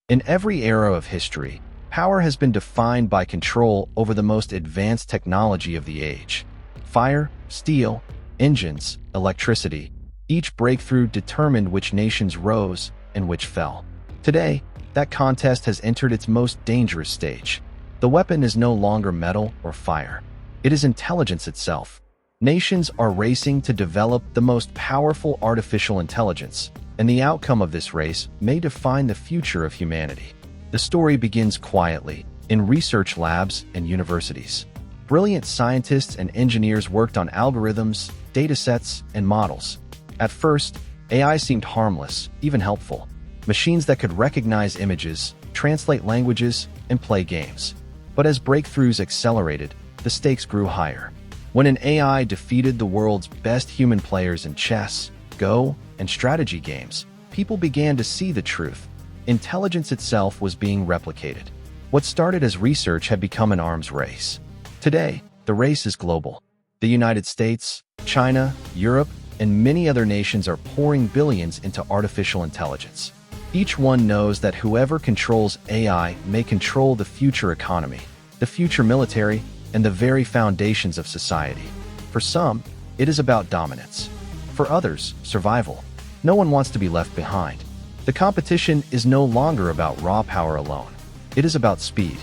In every era of history, power has been defined by control over the most advanced technology of the age. Fire, steel, engines, electricity. Each breakthrough determined which nations rose and which fell. Today, that contest has entered its most dangerous stage. The weapon is no longer metal or fire. It is intelligence itself. Nations are racing to develop the most powerful artificial intelligence, and the outcome of this race may define the future of humanity. The story begins quietly, in research labs and universities. Brilliant scientists and engineers worked on algorithms, datasets, and models. At first, AI seemed harmless, even helpful. Machines that could recognize images, translate languages, and play games. But as breakthroughs accelerated, the stakes grew higher. When an AI defeated the world's best human players in chess, Go, and strategy games, people began to see the truth. Intelligence itself was being replicated. What started as research had become an arms race. Today, the race is global. The United States, China, Europe, and many other nations are pouring billions into artificial intelligence. Each one knows that whoever controls AI may control the future economy, the future military, and the very foundations of society. For some, it is about dominance. For others, survival. No one wants to be left behind. The competition is no longer about raw power alone. It is about speed.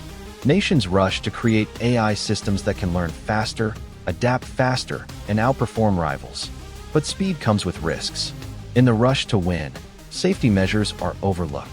Nations rush to create AI systems that can learn faster, adapt faster, and outperform rivals. But speed comes with risks. In the rush to win, safety measures are overlooked.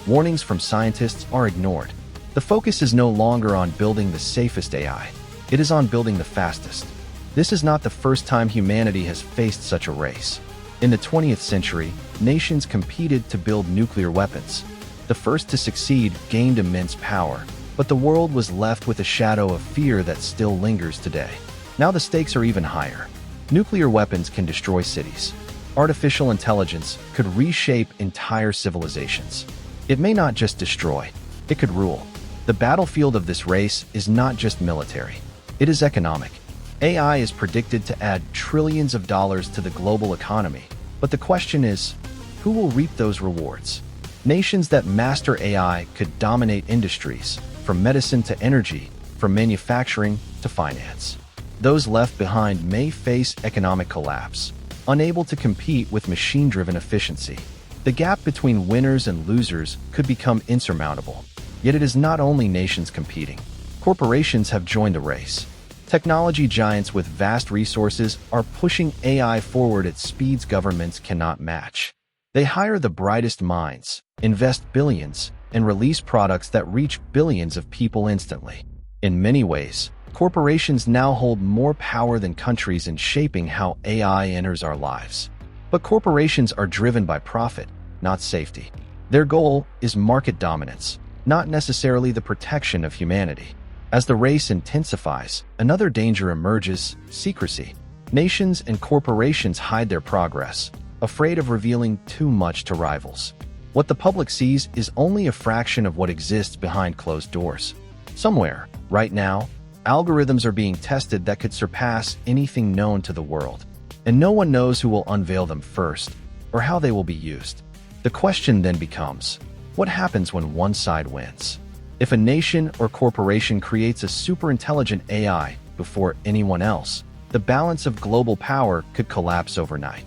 Warnings from scientists are ignored. The focus is no longer on building the safest AI. It is on building the fastest. This is not the first time humanity has faced such a race. In the 20th century, nations competed to build nuclear weapons. The first to succeed gained immense power, but the world was left with a shadow of fear that still lingers today. Now the stakes are even higher. Nuclear weapons can destroy cities. Artificial intelligence could reshape entire civilizations. It may not just destroy, it could rule. The battlefield of this race is not just military. It is economic. AI is predicted to add trillions of dollars to the global economy. But the question is, who will reap those rewards? Nations that master AI could dominate industries, from medicine to energy, from manufacturing to finance. Those left behind may face economic collapse, unable to compete with machine-driven efficiency. The gap between winners and losers could become insurmountable. Yet it is not only nations competing. Corporations have joined the race. Technology giants with vast resources are pushing AI forward at speeds governments cannot match. They hire the brightest minds, invest billions, and release products that reach billions of people instantly. In many ways, corporations now hold more power than countries in shaping how AI enters our lives. But corporations are driven by profit, not safety. Their goal is market dominance, not necessarily the protection of humanity. As the race intensifies, another danger emerges: secrecy. Nations and corporations hide their progress, afraid of revealing too much to rivals. What the public sees is only a fraction of what exists behind closed doors. Somewhere, right now, algorithms are being tested that could surpass anything known to the world. And no one knows who will unveil them first, or how they will be used. The question then becomes, what happens when one side wins? If a nation or corporation creates a super-intelligent AI before anyone else, the balance of global power could collapse overnight.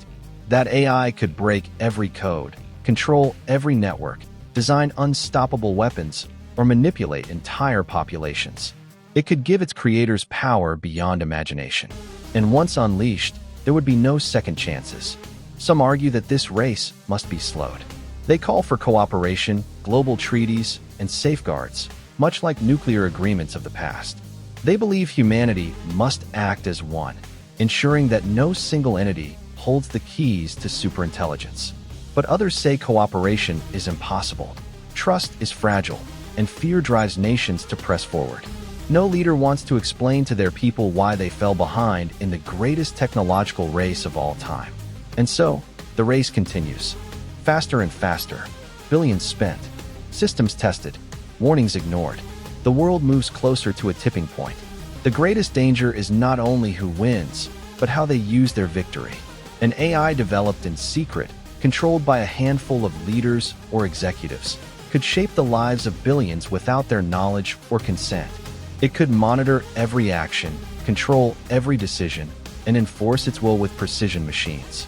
That AI could break every code, control every network, design unstoppable weapons, or manipulate entire populations. It could give its creators power beyond imagination. And once unleashed, there would be no second chances. Some argue that this race must be slowed. They call for cooperation, global treaties, and safeguards, much like nuclear agreements of the past. They believe humanity must act as one, ensuring that no single entity holds the keys to superintelligence. But others say cooperation is impossible. Trust is fragile, and fear drives nations to press forward. No leader wants to explain to their people why they fell behind in the greatest technological race of all time. And so, the race continues. Faster and faster. Billions spent. Systems tested. Warnings ignored. The world moves closer to a tipping point. The greatest danger is not only who wins, but how they use their victory. An AI developed in secret, controlled by a handful of leaders or executives. could shape the lives of billions without their knowledge or consent. It could monitor every action, control every decision, and enforce its will with precision machines.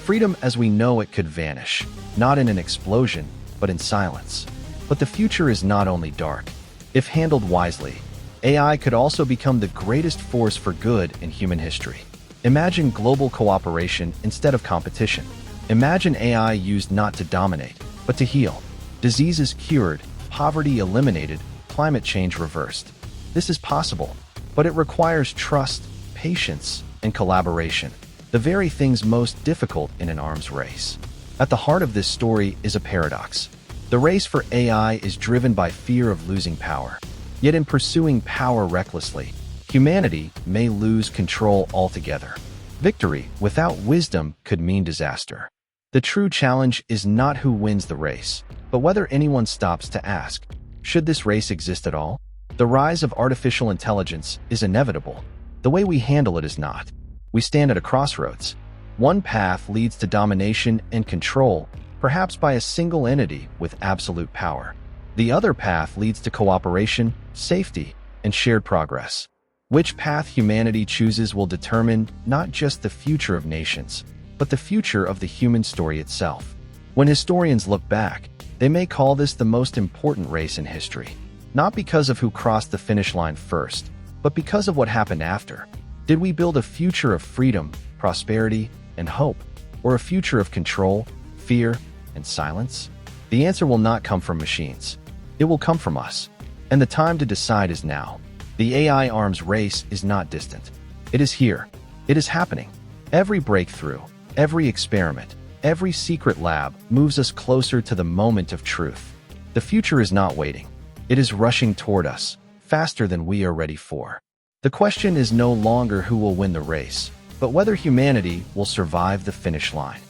Freedom as we know it could vanish, not in an explosion, but in silence. But the future is not only dark. If handled wisely, AI could also become the greatest force for good in human history. Imagine global cooperation instead of competition. Imagine AI used not to dominate, but to heal. Diseases cured, poverty eliminated, climate change reversed. This is possible, but it requires trust, patience, and collaboration, the very things most difficult in an arms race. At the heart of this story is a paradox. The race for AI is driven by fear of losing power. Yet in pursuing power recklessly, humanity may lose control altogether. Victory without wisdom could mean disaster. The true challenge is not who wins the race, but whether anyone stops to ask, should this race exist at all? The rise of artificial intelligence is inevitable. The way we handle it is not. We stand at a crossroads. One path leads to domination and control, perhaps by a single entity with absolute power. The other path leads to cooperation, safety, and shared progress. Which path humanity chooses will determine not just the future of nations, but the future of the human story itself. When historians look back, they may call this the most important race in history, not because of who crossed the finish line first, but because of what happened after. Did we build a future of freedom, prosperity, and hope, or a future of control, fear, and silence? The answer will not come from machines. It will come from us. And the time to decide is now. The AI arms race is not distant. It is here. It is happening. Every breakthrough, every experiment, every secret lab moves us closer to the moment of truth. The future is not waiting. It is rushing toward us, faster than we are ready for. The question is no longer who will win the race, but whether humanity will survive the finish line.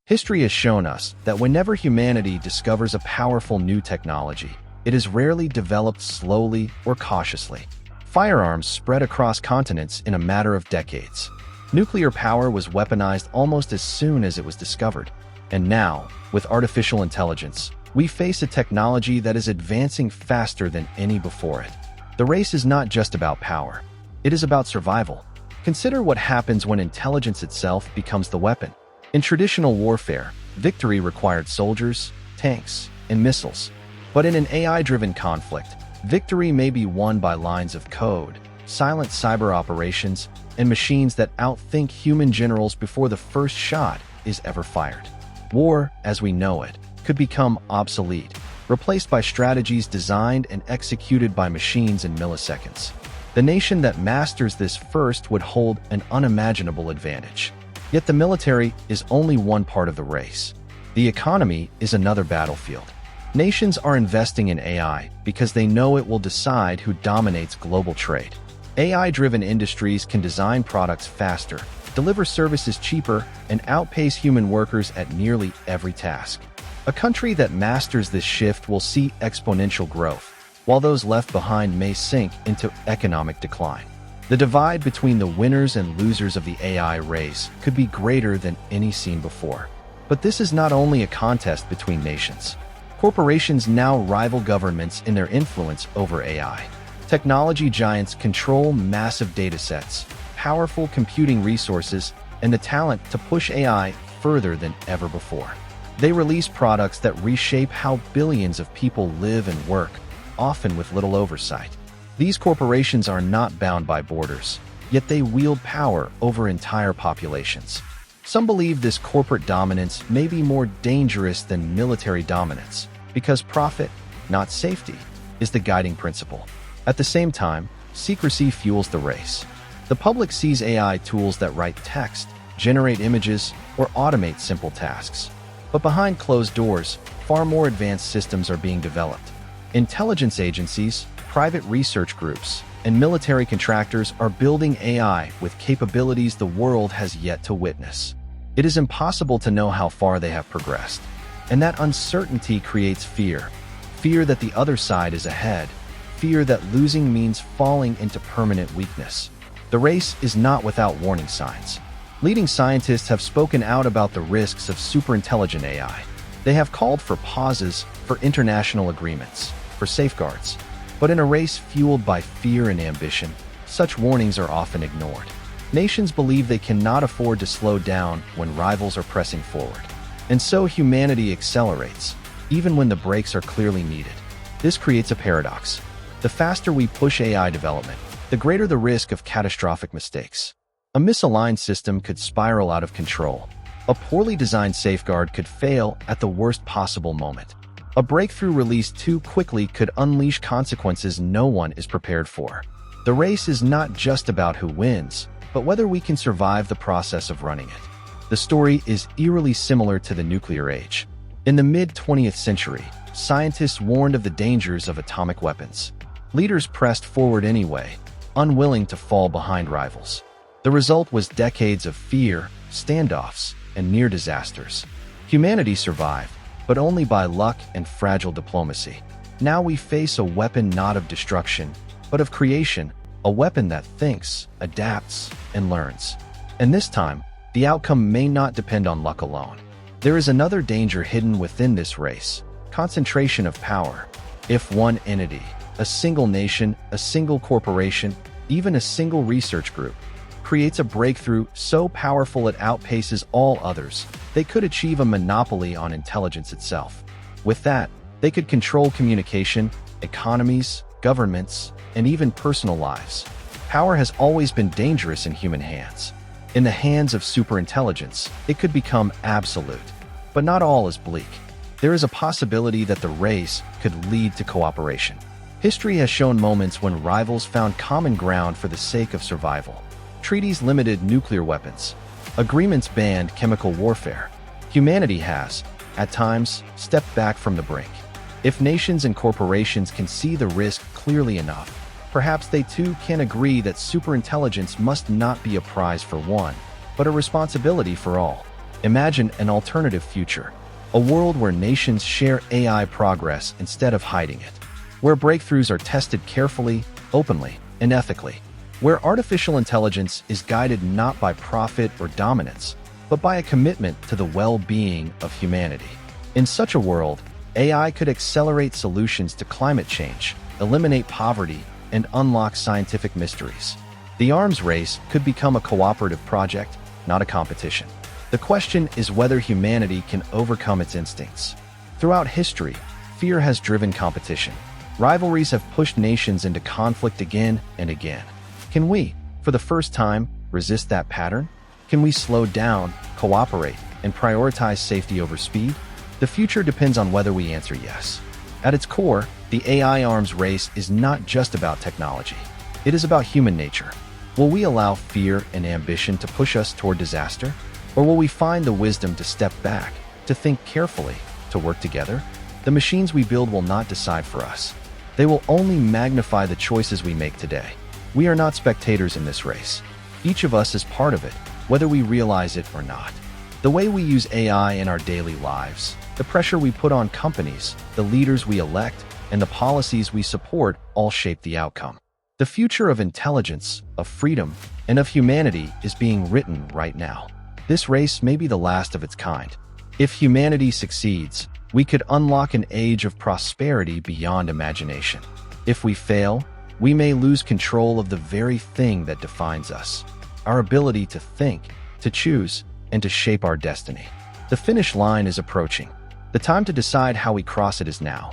History has shown us that whenever humanity discovers a powerful new technology, it is rarely developed slowly or cautiously. Firearms spread across continents in a matter of decades. Nuclear power was weaponized almost as soon as it was discovered. And now, with artificial intelligence, we face a technology that is advancing faster than any before it. The race is not just about power. It is about survival. Consider what happens when intelligence itself becomes the weapon. In traditional warfare, victory required soldiers, tanks, and missiles. But in an AI-driven conflict, victory may be won by lines of code, silent cyber operations, and machines that outthink human generals before the first shot is ever fired. War, as we know it, could become obsolete, replaced by strategies designed and executed by machines in milliseconds. The nation that masters this first would hold an unimaginable advantage. Yet the military is only one part of the race. The economy is another battlefield. Nations are investing in AI because they know it will decide who dominates global trade. AI-driven industries can design products faster, deliver services cheaper, and outpace human workers at nearly every task. A country that masters this shift will see exponential growth, while those left behind may sink into economic decline. The divide between the winners and losers of the AI race could be greater than any seen before. But this is not only a contest between nations. Corporations now rival governments in their influence over AI. Technology giants control massive datasets, powerful computing resources, and the talent to push AI further than ever before. They release products that reshape how billions of people live and work, often with little oversight. These corporations are not bound by borders, yet they wield power over entire populations. Some believe this corporate dominance may be more dangerous than military dominance, because profit, not safety, is the guiding principle. At the same time, secrecy fuels the race. The public sees AI tools that write text, generate images, or automate simple tasks. But behind closed doors, far more advanced systems are being developed. Intelligence agencies, private research groups, and military contractors are building AI with capabilities the world has yet to witness. It is impossible to know how far they have progressed. And that uncertainty creates fear. Fear that the other side is ahead. Fear that losing means falling into permanent weakness. The race is not without warning signs. Leading scientists have spoken out about the risks of superintelligent AI. They have called for pauses, for international agreements, for safeguards. But in a race fueled by fear and ambition, such warnings are often ignored. Nations believe they cannot afford to slow down when rivals are pressing forward. And so humanity accelerates, even when the brakes are clearly needed. This creates a paradox. The faster we push AI development, the greater the risk of catastrophic mistakes. A misaligned system could spiral out of control. A poorly designed safeguard could fail at the worst possible moment. A breakthrough released too quickly could unleash consequences no one is prepared for. The race is not just about who wins, but whether we can survive the process of running it. The story is eerily similar to the nuclear age. In the mid-20th century, scientists warned of the dangers of atomic weapons. Leaders pressed forward anyway, unwilling to fall behind rivals. The result was decades of fear, standoffs, and near disasters. Humanity survived, but only by luck and fragile diplomacy. Now we face a weapon not of destruction, but of creation, a weapon that thinks, adapts, and learns. And this time, the outcome may not depend on luck alone. There is another danger hidden within this race: concentration of power. If one entity, a single nation, a single corporation, even a single research group, creates a breakthrough so powerful it outpaces all others, they could achieve a monopoly on intelligence itself. With that, they could control communication, economies, governments, and even personal lives. Power has always been dangerous in human hands. In the hands of superintelligence, it could become absolute. But not all is bleak. There is a possibility that the race could lead to cooperation. History has shown moments when rivals found common ground for the sake of survival. Treaties limited nuclear weapons. Agreements banned chemical warfare. Humanity has, at times, stepped back from the brink. If nations and corporations can see the risk clearly enough, perhaps they too can agree that superintelligence must not be a prize for one, but a responsibility for all. Imagine an alternative future, a world where nations share AI progress instead of hiding it, where breakthroughs are tested carefully, openly, and ethically, where artificial intelligence is guided not by profit or dominance, but by a commitment to the well-being of humanity. In such a world, AI could accelerate solutions to climate change, eliminate poverty, and unlock scientific mysteries. The arms race could become a cooperative project, not a competition. The question is whether humanity can overcome its instincts. Throughout history, fear has driven competition. Rivalries have pushed nations into conflict again and again. Can we, for the first time, resist that pattern? Can we slow down, cooperate, and prioritize safety over speed? The future depends on whether we answer yes. At its core, the AI arms race is not just about technology. It is about human nature. Will we allow fear and ambition to push us toward disaster? Or will we find the wisdom to step back, to think carefully, to work together? The machines we build will not decide for us. They will only magnify the choices we make today. We are not spectators in this race. Each of us is part of it, whether we realize it or not. The way we use AI in our daily lives, the pressure we put on companies, the leaders we elect, and the policies we support all shape the outcome. The future of intelligence, of freedom, and of humanity is being written right now. This race may be the last of its kind. If humanity succeeds, we could unlock an age of prosperity beyond imagination. If we fail, we may lose control of the very thing that defines us, our ability to think, to choose, and to shape our destiny. The finish line is approaching. The time to decide how we cross it is now.